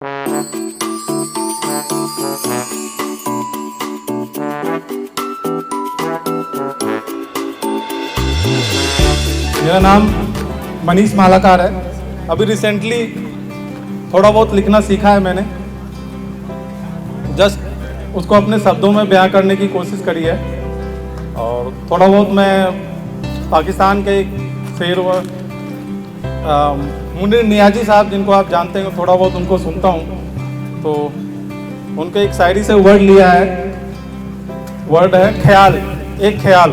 मेरा नाम मनीष मालाकार है। अभी रिसेंटली थोड़ा बहुत लिखना सीखा है मैंने, जस्ट उसको अपने शब्दों में बयां करने की कोशिश करी है। और थोड़ा बहुत मैं पाकिस्तान के एक शेर व मुनीर नियाजी साहब, जिनको आप जानते हैं, थोड़ा बहुत उनको सुनता हूँ, तो उनके एक शायरी से वर्ड लिया है। वर्ड है ख्याल। एक ख्याल।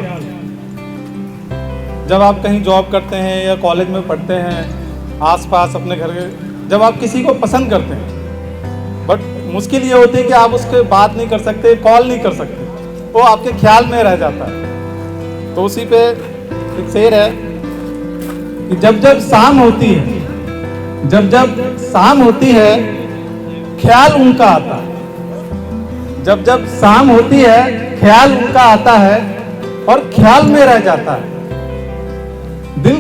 जब आप कहीं जॉब करते हैं या कॉलेज में पढ़ते हैं, आसपास अपने घर के, जब आप किसी को पसंद करते हैं, बट मुश्किल ये होती है कि आप उसके बात नहीं कर सकते, कॉल नहीं कर सकते, वो आपके ख्याल में रह जाता है। तो उसी पे एक शेर है कि जब जब शाम होती है, जब जब शाम होती है, ख्याल उनका आता है। जब जब शाम होती है, ख्याल उनका आता है और ख्याल में रह जाता है। दिल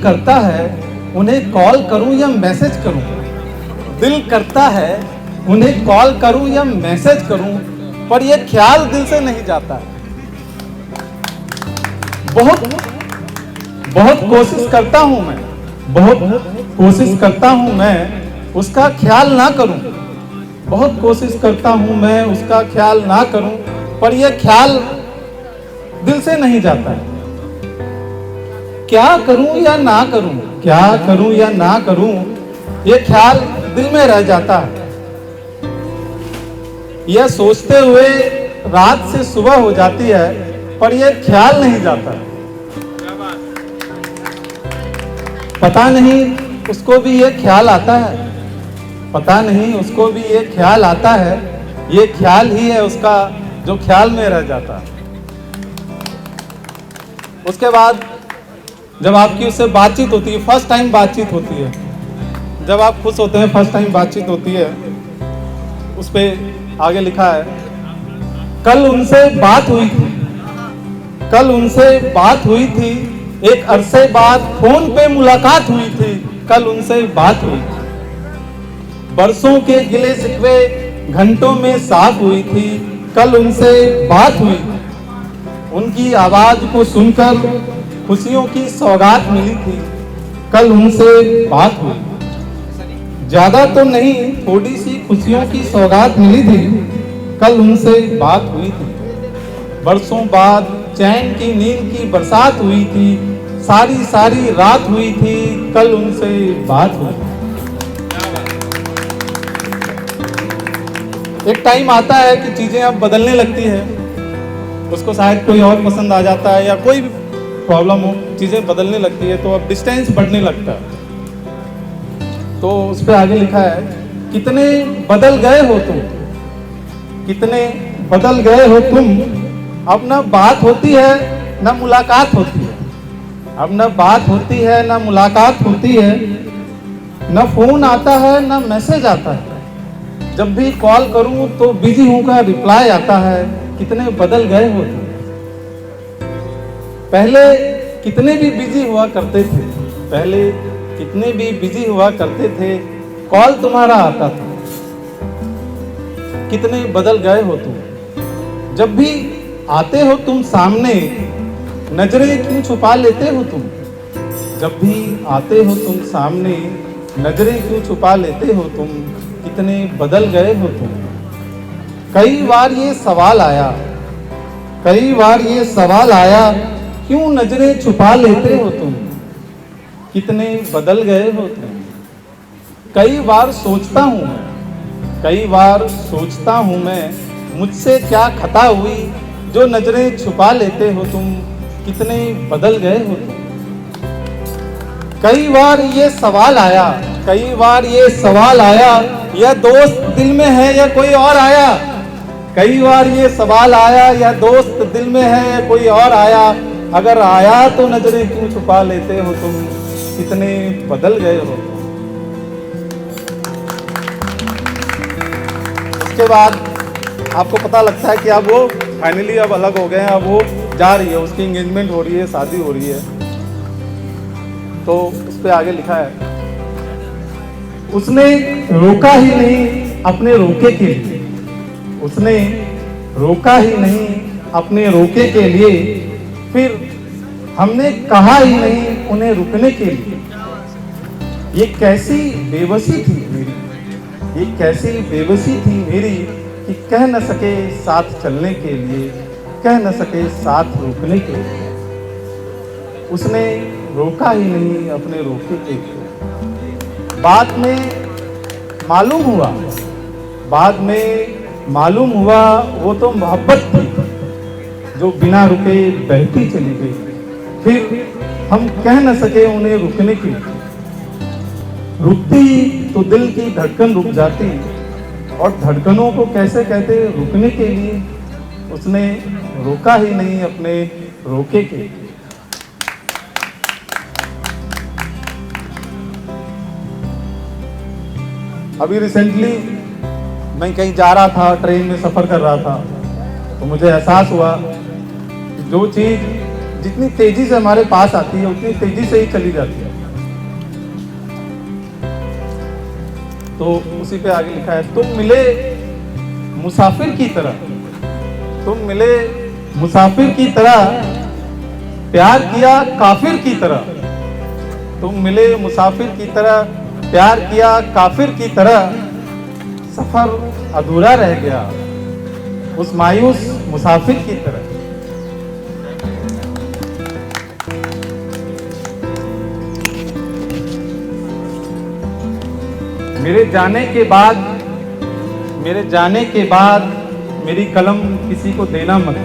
करता है उन्हें कॉल करूं या मैसेज करूं। दिल करता है उन्हें कॉल करूं या मैसेज करूं, पर यह ख्याल दिल से नहीं जाता है। बहुत कोशिश करता हूं मैं, बहुत कोशिश करता हूं मैं उसका ख्याल ना करूं। बहुत कोशिश करता हूं मैं उसका ख्याल ना करूं, पर यह ख्याल दिल से नहीं जाता है। क्या करूं या ना करूं, क्या करूं या ना करूं, यह ख्याल दिल में रह जाता है। यह सोचते हुए रात से सुबह हो जाती है, पर यह ख्याल नहीं जाता। पता नहीं उसको भी यह ख्याल आता है, पता नहीं उसको भी यह ख्याल आता है। यह ख्याल ही है उसका जो ख्याल में रह जाता है। उसके बाद जब आपकी उससे बातचीत होती है, फर्स्ट टाइम बातचीत होती है, जब आप खुश होते हैं, फर्स्ट टाइम बातचीत होती है, उस पे आगे लिखा है, कल उनसे बात हुई थी, कल उनसे बात हुई थी, एक अरसे बाद फोन पे मुलाकात हुई थी, कल उनसे बात हुई थी। बरसों के गिले शिकवे घंटों में साफ हुई थी, कल उनसे बात हुई थी। उनकी आवाज को सुनकर खुशियों की सौगात मिली थी, कल उनसे बात हुई। ज्यादा तो नहीं, थोड़ी सी खुशियों की सौगात मिली थी, कल उनसे बात हुई थी। बरसों बाद चैन की नींद की बरसात हुई थी, सारी सारी रात हुई थी, कल उनसे बात हुई। एक टाइम आता है कि चीजें अब बदलने लगती है, उसको शायद कोई और पसंद आ जाता है या कोई भी प्रॉब्लम हो, चीजें बदलने लगती है, तो अब डिस्टेंस बढ़ने लगता है। तो उस पर आगे लिखा है, कितने बदल गए हो तुम, कितने बदल गए हो तुम, अब न बात होती है न मुलाकात होती है, अब न बात होती है न मुलाकात होती है, न फोन आता है न मैसेज आता है। जब भी कॉल करूं तो बिजी हूं का रिप्लाई आता है। कितने बदल गए हो तुम। पहले कितने भी बिजी हुआ करते थे, पहले कितने भी बिजी हुआ करते थे, कॉल तुम्हारा आता था। कितने बदल गए हो तुम। जब भी आते हो तुम सामने, नजरें क्यों छुपा लेते हो तुम। जब भी आते हो तुम सामने, नजरें क्यों छुपा लेते हो तुम। कितने बदल गए हो तुम। कई बार ये सवाल आया, कई बार ये सवाल आया, क्यों नजरें छुपा लेते हो तुम। कितने बदल गए हो तुम। कई बार सोचता हूं मैं, कई बार सोचता हूं मैं, मुझसे क्या खता हुई, जो नजरें छुपा लेते हो तुम। कितने बदल गए हो तुम। कई बार ये सवाल आया, कई बार ये सवाल आया, यह दोस्त दिल में है या कोई और आया। कई बार ये सवाल आया, या दोस्त दिल में है या कोई और आया। अगर आया तो नजरें क्यों छुपा लेते हो तुम। कितने बदल गए हो। उसके बाद आपको पता लगता है कि अब वो फाइनली अब अलग हो गए हैं, अब वो जा रही है, उसकी एंगेजमेंट हो रही है, शादी हो रही है। तो उस पर आगे लिखा है, उसने रोका ही नहीं अपने रोके के लिए, उसने रोका ही नहीं अपने रोके के लिए, फिर हमने कहा ही नहीं उन्हें रुकने के लिए। ये कैसी बेबसी थी मेरी, ये कैसी बेबसी थी मेरी कि कह न सके साथ चलने के लिए, कह न सके साथ रुकने के लिए। उसने रोका ही नहीं अपने रोके के लिए। बाद में मालूम हुआ, बाद में मालूम हुआ वो तो मोहब्बत थी जो बिना रुके बहती चली गई। फिर हम कह न सके उन्हें रुकने की, रुकती तो दिल की धड़कन रुक जाती, और धड़कनों को कैसे कहते रुकने के लिए। उसने रोका ही नहीं अपने रोके के लिए। अभी रिसेंटली मैं कहीं जा रहा था, ट्रेन में सफ़र कर रहा था, तो मुझे एहसास हुआ कि जो चीज़ जितनी तेज़ी से हमारे पास आती है उतनी तेज़ी से ही चली जाती है। तो उसी पे आगे लिखा है, तुम मिले मुसाफिर की तरह, तुम मिले मुसाफिर की तरह, प्यार किया काफिर की तरह। तुम मिले मुसाफिर की तरह, प्यार किया काफिर की तरह, सफर अधूरा रह गया उस मायूस मुसाफिर की तरह। मेरे जाने के बाद, मेरे जाने के बाद मेरी कलम किसी को देना मत,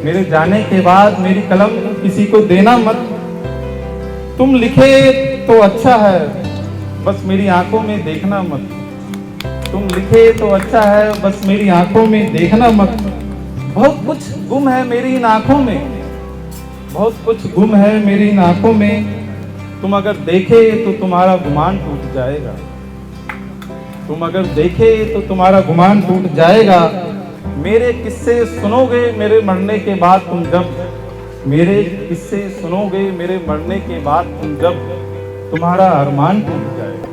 मेरे जाने के बाद मेरी कलम किसी को देना मत। तुम लिखे तो अच्छा है, बस मेरी आंखों में देखना मत। तुम लिखे तो अच्छा है, बस मेरी आंखों में देखना मत। बहुत कुछ गुम है मेरी इन आंखों में, बहुत कुछ गुम है मेरी इन आंखों में। तुम अगर देखे तो तुम्हारा गुमान टूट जाएगा, तुम अगर देखे तो तुम्हारा गुमान टूट जाएगा। मेरे किस्से सुनोगे मेरे मरने के बाद तुम जब, मेरे किस्से सुनोगे मेरे मरने के बाद तुम जब, तुम्हारा अरमान टूट जाएगा।